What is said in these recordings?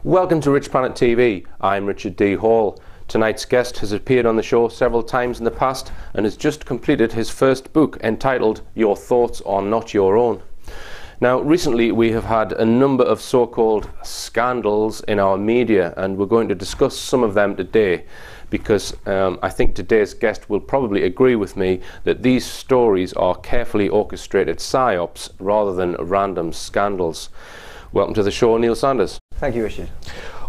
Welcome to Richplanet TV. I'm Richard D. Hall. Tonight's guest has appeared on the show several times in the past and has just completed his first book entitled Your Thoughts Are Not Your Own. Now, recently we have had a number of so-called scandals in our media, and we're going to discuss some of them today because I think today's guest will probably agree with me that these stories are carefully orchestrated psyops rather than random scandals. Welcome to the show, Neil Sanders. Thank you, Richard.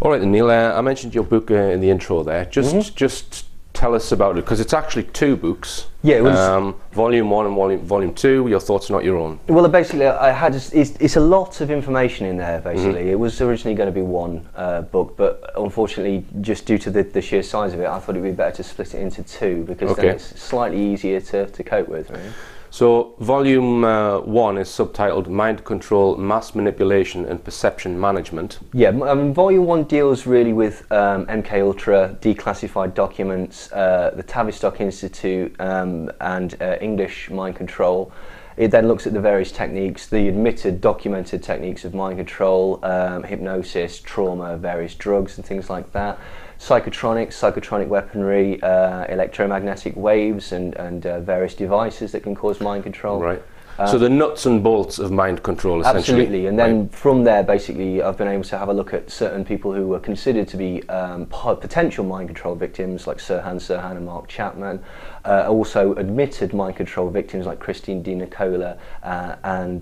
All right, then, Neil, I mentioned your book in the intro there. Just tell us about it, because it's actually two books. Yeah, it was Volume 1 and Volume 2, Your Thoughts Are Not Your Own. Well, basically, it's a lot of information in there, basically. It was originally going to be one book, but unfortunately, just due to the sheer size of it, I thought it would be better to split it into two, because then it's slightly easier to cope with, really. So, Volume 1 is subtitled Mind Control, Mass Manipulation and Perception Management. Yeah, Volume 1 deals really with MKUltra, declassified documents, the Tavistock Institute and English mind control. It then looks at the various techniques, the admitted, documented techniques of mind control, hypnosis, trauma, various drugs and things like that. Psychotronic weaponry, electromagnetic waves and various devices that can cause mind control. Right. So the nuts and bolts of mind control, essentially. Absolutely, and then from there, basically, I've been able to have a look at certain people who were considered to be potential mind control victims, like Sirhan and Mark Chapman. Also admitted mind control victims like Christine Di Nicola and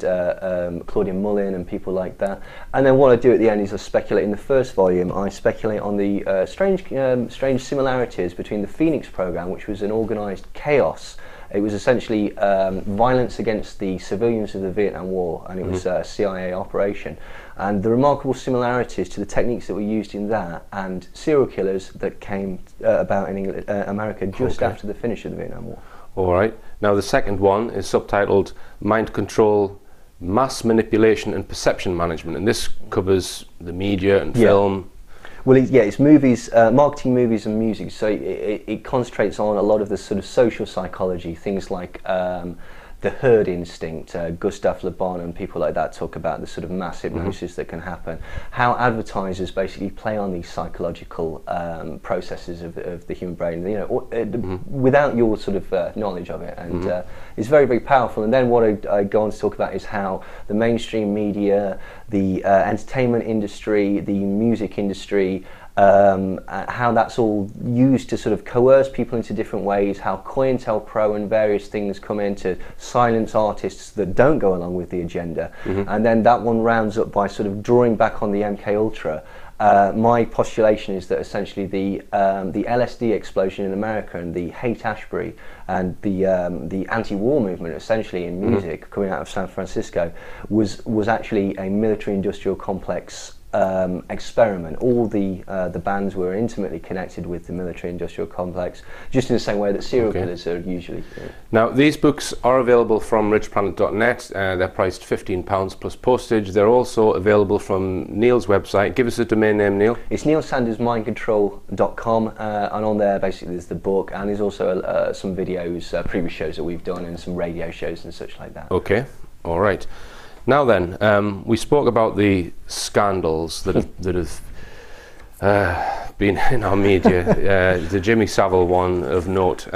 Claudia Mullin and people like that. And then what I do at the end is I speculate in the first volume. I speculate on the strange similarities between the Phoenix program, which was an organised chaos. It was essentially violence against the civilians of the Vietnam War, and it was a CIA operation. And the remarkable similarities to the techniques that were used in that and serial killers that came about in England, America just after the finish of the Vietnam War. All right. Now the second one is subtitled Mind Control, Mass Manipulation and Perception Management, and this covers the media and film. Well, it's movies, marketing, movies and music, so it concentrates on a lot of the sort of social psychology, things like the herd instinct. Gustav Le Bon and people like that talk about the sort of mass hypnosis that can happen, how advertisers basically play on these psychological processes of the human brain, you know, without your sort of knowledge of it, and it's very, very powerful. And then what I go on to talk about is how the mainstream media, the entertainment industry, the music industry, how that's all used to sort of coerce people into different ways, how COINTELPRO and various things come in to silence artists that don't go along with the agenda. And then that one rounds up by sort of drawing back on the MKUltra. My postulation is that essentially the LSD explosion in America and the Haight-Ashbury and the anti-war movement essentially in music coming out of San Francisco was actually a military-industrial complex experiment. All the bands were intimately connected with the military-industrial complex, just in the same way that serial killers are usually. Now, these books are available from richplanet.net. They're priced £15 plus postage. They're also available from Neil's website. Give us a domain name, Neil. It's neilsandersmindcontrol.com, and on there basically there's the book, and there's also some videos, previous shows that we've done, and some radio shows and such like that. Okay, all right. Now then, we spoke about the scandals that have been in our media. The Jimmy Saville one of note.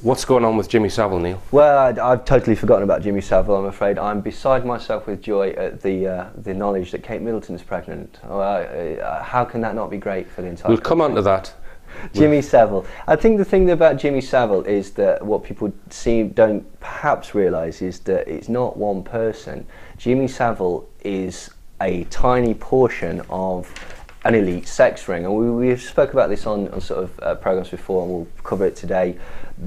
What's going on with Jimmy Saville, Neil? Well, I've totally forgotten about Jimmy Saville, I'm afraid. I'm beside myself with joy at the knowledge that Kate Middleton's pregnant. How can that not be great for the entire country? We'll come on to that. Jimmy Saville. I think the thing about Jimmy Saville is that what people don't perhaps realise is that it's not one person. Jimmy Saville is a tiny portion of an elite sex ring. And we spoke about this on sort of programs before, and we'll cover it today.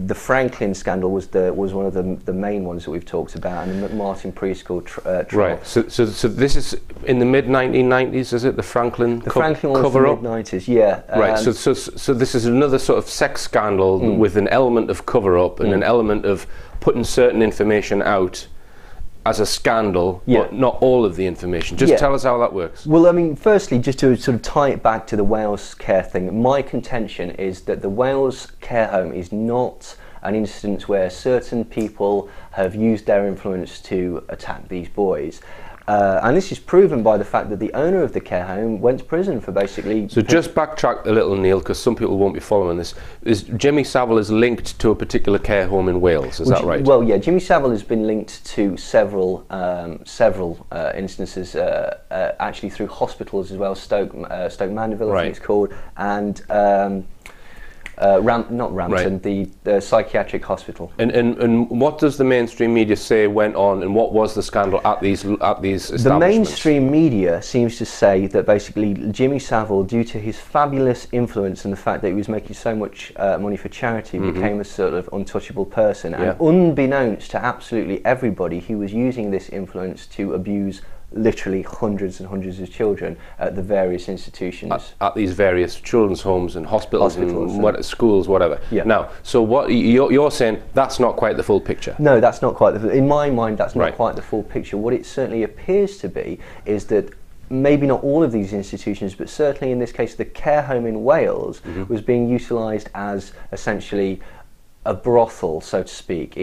The Franklin scandal was one of the main ones that we've talked about, and the McMartin preschool trial. Right. So this is in the mid 1990s, is it? The Franklin Franklin one cover was the mid 90s, yeah. Right. So this is another sort of sex scandal with an element of cover up and an element of putting certain information out as a scandal, but not all of the information. Just tell us how that works. Well, I mean, firstly, just to sort of tie it back to the Wales care thing, my contention is that the Wales care home is not an instance where certain people have used their influence to attack these boys. And this is proven by the fact that the owner of the care home went to prison for basically... So just backtrack a little, Neil, because some people won't be following this. Jimmy Saville is linked to a particular care home in Wales, is that right? Well, yeah, Jimmy Saville has been linked to several instances, actually through hospitals as well, Stoke Mandeville, I think it's called, and... not Rampton, the psychiatric hospital. And what does the mainstream media say went on, and what was the scandal at these establishments? The mainstream media seems to say that basically Jimmy Saville, due to his fabulous influence and the fact that he was making so much money for charity, became a sort of untouchable person. And unbeknownst to absolutely everybody, he was using this influence to abuse literally hundreds and hundreds of children at the various institutions. At these various children's homes and hospitals and schools, whatever. Yeah. Now, so what you're saying, that's not quite the full picture? No, that's not quite in my mind, that's not quite the full picture. What it certainly appears to be is that maybe not all of these institutions, but certainly in this case the care home in Wales was being utilised as essentially a brothel, so to speak.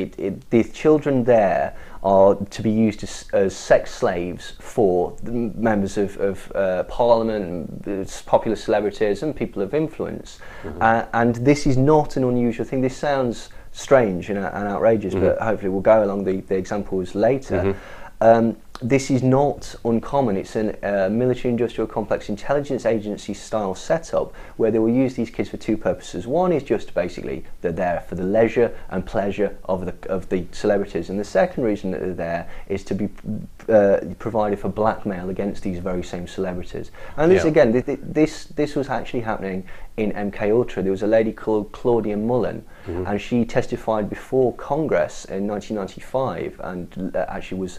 The children there are to be used as sex slaves for the members of Parliament, popular celebrities and people of influence. And this is not an unusual thing. This sounds strange and outrageous, but hopefully we'll go along the examples later. This is not uncommon. It's a military industrial complex intelligence agency style setup where they will use these kids for two purposes. One is just basically they're there for the leisure and pleasure of the celebrities, and the second reason that they're there is to be provided for blackmail against these very same celebrities. And this again, this was actually happening in MK Ultra. There was a lady called Claudia Mullen, and she testified before Congress in 1995, and actually was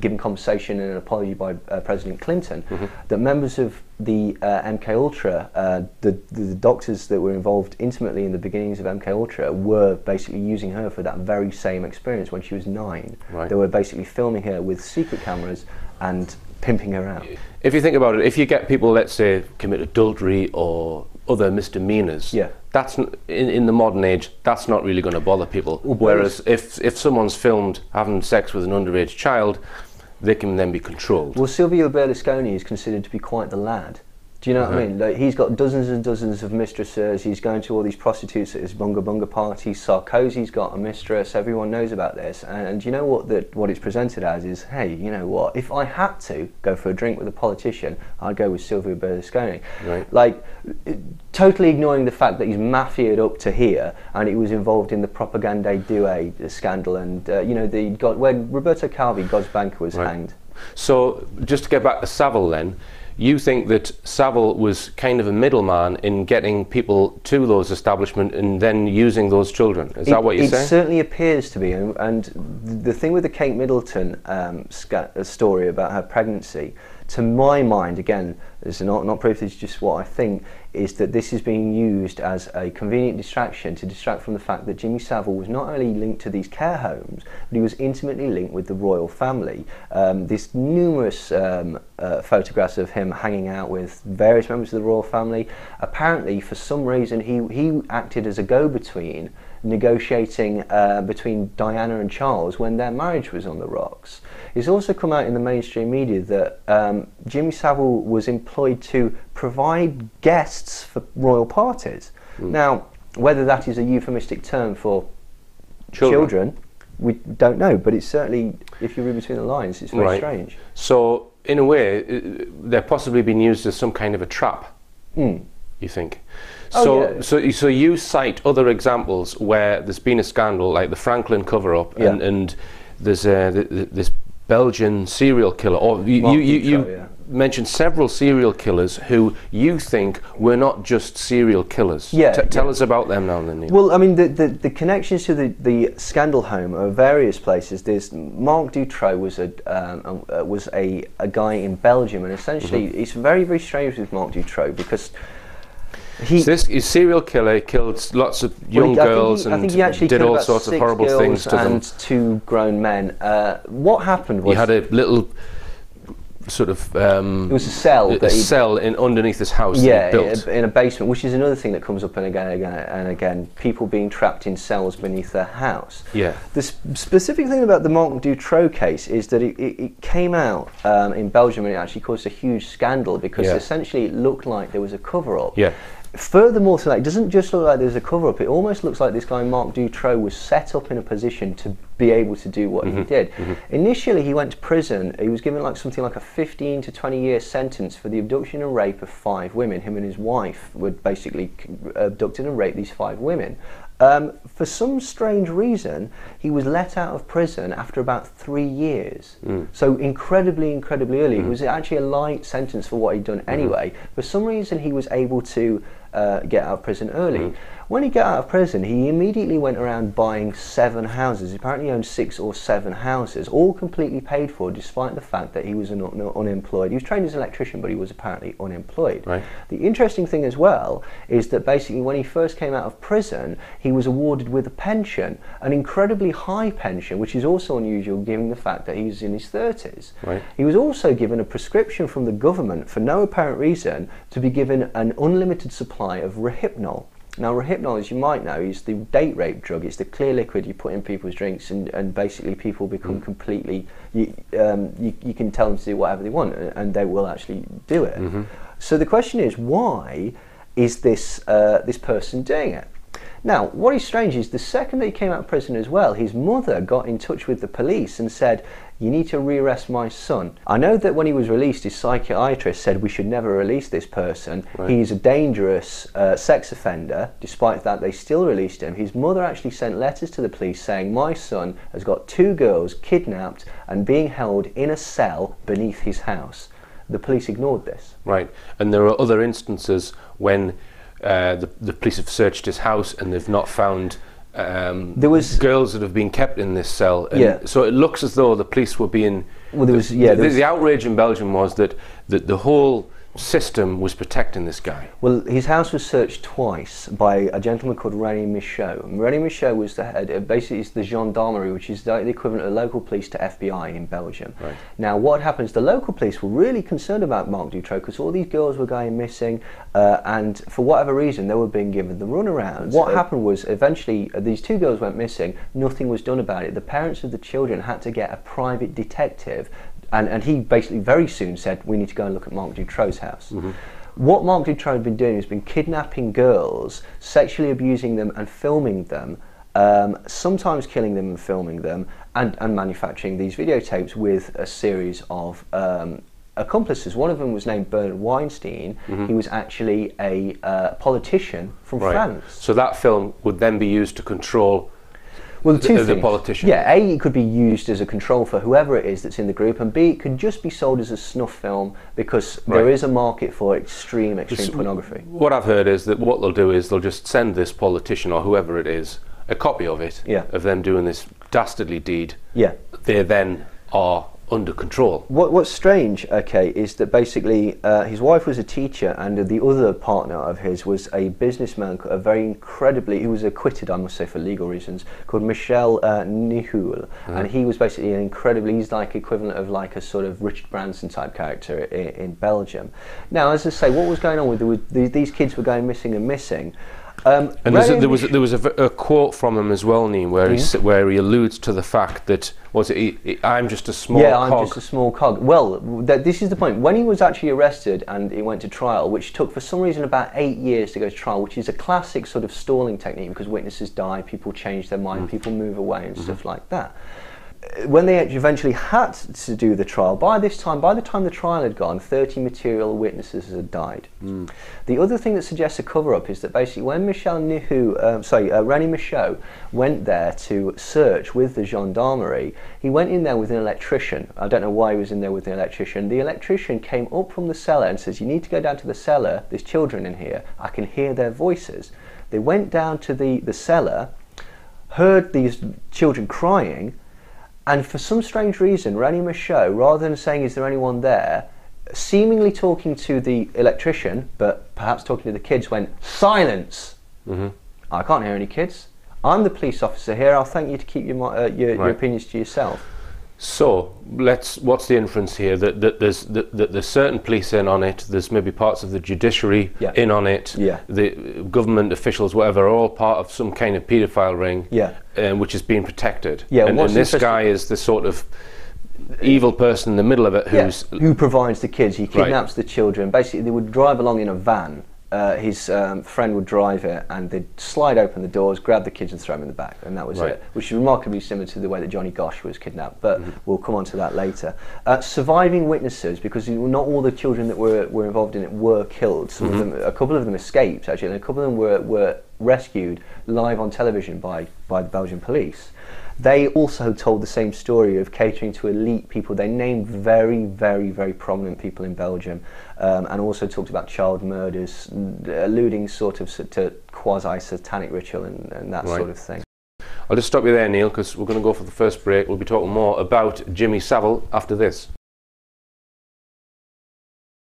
given compensation and an apology by President Clinton, that members of the MK Ultra, the doctors that were involved intimately in the beginnings of MK Ultra, were basically using her for that very same experience when she was 9. They were basically filming her with secret cameras and pimping her out. If you think about it, if you get people, let's say, commit adultery or other misdemeanors, that's in the modern age, that's not really going to bother people. Whereas if someone's filmed having sex with an underage child, they can then be controlled. Well, Silvio Berlusconi is considered to be quite the lad. Do you know what I mean? Like, he's got dozens and dozens of mistresses. He's going to all these prostitutes at his bunga bunga parties. Sarkozy's got a mistress. Everyone knows about this. And you know what it's presented as is, hey, you know what? If I had to go for a drink with a politician, I'd go with Silvio Berlusconi. Like, totally ignoring the fact that he's mafiaed up to here and he was involved in the Propaganda Due scandal and you know, when Roberto Calvi, God's banker, was hanged. So just to get back to Saville then, you think that Saville was kind of a middleman in getting people to those establishments and then using those children. Is that what you're saying? It certainly appears to be. And the thing with the Kate Middleton story about her pregnancy, to my mind, again, this is not proof, this is just what I think, is that this is being used as a convenient distraction to distract from the fact that Jimmy Saville was not only linked to these care homes, but he was intimately linked with the royal family. There's numerous photographs of him hanging out with various members of the royal family. Apparently, for some reason, he acted as a go-between, negotiating between Diana and Charles when their marriage was on the rocks. It's also come out in the mainstream media that Jimmy Saville was employed to provide guests for royal parties. Now, whether that is a euphemistic term for children, we don't know, but it's certainly, if you read between the lines, it's very strange. So, in a way, they're possibly being used as some kind of a trap, you think? So you cite other examples where there's been a scandal, like the Franklin cover-up, and there's this Belgian serial killer, or mentioned several serial killers who you think were not just serial killers. Yeah. Tell us about them now, then, Neil. Well, I mean, the connections to the scandal home are various places. There's Marc Dutroux was a guy in Belgium, and essentially it's very, very strange with Marc Dutroux because he's a serial killer. He killed lots of young girls I think he and actually did killed all about sorts of 6 horrible girls things to them. and 2 grown men. What happened was He had a little sort of it was a cell underneath his house. Yeah, that he built. in a basement, which is another thing that comes up and again. People being trapped in cells beneath their house. Yeah. The specific thing about the Marc Dutroux case is that it came out in Belgium, and it actually caused a huge scandal because essentially it looked like there was a cover-up. Yeah. Furthermore to that, it doesn't just look like there's a cover-up, it almost looks like this guy Marc Dutroux was set up in a position to be able to do what he did. Initially he went to prison. He was given something like a 15 to 20 year sentence for the abduction and rape of 5 women. Him and his wife were basically abducted and raped these 5 women. For some strange reason, he was let out of prison after about 3 years. So incredibly early. It was actually a light sentence for what he'd done anyway. For some reason, he was able to get out of prison early. When he got out of prison, he immediately went around buying 7 houses. He apparently owned 6 or 7 houses, all completely paid for, despite the fact that he was unemployed. He was trained as an electrician, but he was apparently unemployed. Right. The interesting thing as well is that basically when he first came out of prison, he was awarded with a pension, an incredibly high pension, which is also unusual given the fact that he was in his 30s. Right. He was also given a prescription from the government for no apparent reason to be given an unlimited supply of Rohypnol. Now, Rohypnol, as you might know, is the date rape drug. It's the clear liquid you put in people's drinks, and basically people become completely. You can tell them to do whatever they want, and they will actually do it. So the question is, why is this person doing it? Now, what is strange is the second that he came out of prison as well, his mother got in touch with the police and said, "You need to rearrest my son." I know that when he was released, his psychiatrist said we should never release this person. Right. He's a dangerous sex offender. Despite that, they still released him. His mother actually sent letters to the police saying, "My son has got 2 girls kidnapped and being held in a cell beneath his house." The police ignored this. Right. And there are other instances when the police have searched his house and they've not found there was girls that have been kept in this cell. And so it looks as though the police were being. Well, the outrage in Belgium was that the whole system was protecting this guy. Well, his house was searched twice by a gentleman called René Michaud. And René Michaud was the head, basically it's the gendarmerie, which is the equivalent of local police to FBI in Belgium. Right. Now, what happens, the local police were really concerned about Marc Dutroux because all these girls were going missing, and for whatever reason, they were being given the runaround. What happened was, eventually, these 2 girls went missing, nothing was done about it. The parents of the children had to get a private detective. And he basically very soon said, we need to go and look at Marc Dutroux's house. What Marc Dutroux had been doing has been kidnapping girls, sexually abusing them and filming them, sometimes killing them and filming them, and manufacturing these videotapes with a series of accomplices. One of them was named Bernard Weinstein. He was actually a politician from France. So that film would then be used to control the politician. Yeah, A, it could be used as a control for whoever it is that's in the group, and B, it could just be sold as a snuff film because there is a market for extreme pornography. What I've heard is that what they'll do is they'll just send this politician or whoever it is a copy of it, of them doing this dastardly deed. Yeah. They then are under control. What's strange, okay, is that basically his wife was a teacher and the other partner of his was a businessman, he was acquitted, I must say, for legal reasons, called Michel Nihoul. And he was basically he's like equivalent of like a sort of Richard Branson type character in Belgium. Now, as I say, what was going on with these kids were going missing and missing. And there was a quote from him as well, Neem, where he alludes to the fact that I'm just a small cog. Yeah, I'm just a small cog. Well, this is the point. When he was actually arrested and he went to trial, which took for some reason about 8 years to go to trial, which is a classic sort of stalling technique because witnesses die, people change their mind, people move away and stuff like that. when they eventually had to do the trial, by the time the trial had gone, 30 material witnesses had died. The other thing that suggests a cover-up is that basically when Rani Michaud went there to search with the gendarmerie, he went in there with an electrician. I don't know why he was in there with the electrician. The electrician came up from the cellar and says, "You need to go down to the cellar, there's children in here, I can hear their voices." They went down to the cellar, heard these children crying, and for some strange reason, Rani Michaud, rather than saying, "Is there anyone there?" seemingly talking to the electrician, but perhaps talking to the kids, went, "Silence! I can't hear any kids. I'm the police officer here. I'll thank you to keep your opinions to yourself." So what's the inference here? That there's certain police in on it. There's maybe parts of the judiciary in on it. The government officials, whatever, are all part of some kind of paedophile ring, which is being protected. And this guy is the sort of evil person in the middle of it who provides the kids. He kidnaps the children. Basically, they would drive along in a van. His friend would drive it, and they'd slide open the doors, grab the kids and throw them in the back, and that was it, which is remarkably similar to the way that Johnny Gosch was kidnapped, but we'll come on to that later. Surviving witnesses, because not all the children that were involved in it were killed. Some of them, a couple of them escaped actually, and a couple of them were rescued live on television by the Belgian police. They also told the same story of catering to elite people. They named very, very, very prominent people in Belgium, and also talked about child murders, alluding sort of to quasi-satanic ritual and that sort of thing. I'll just stop you there, Neil, because we're going to go for the first break. We'll be talking more about Jimmy Saville after this.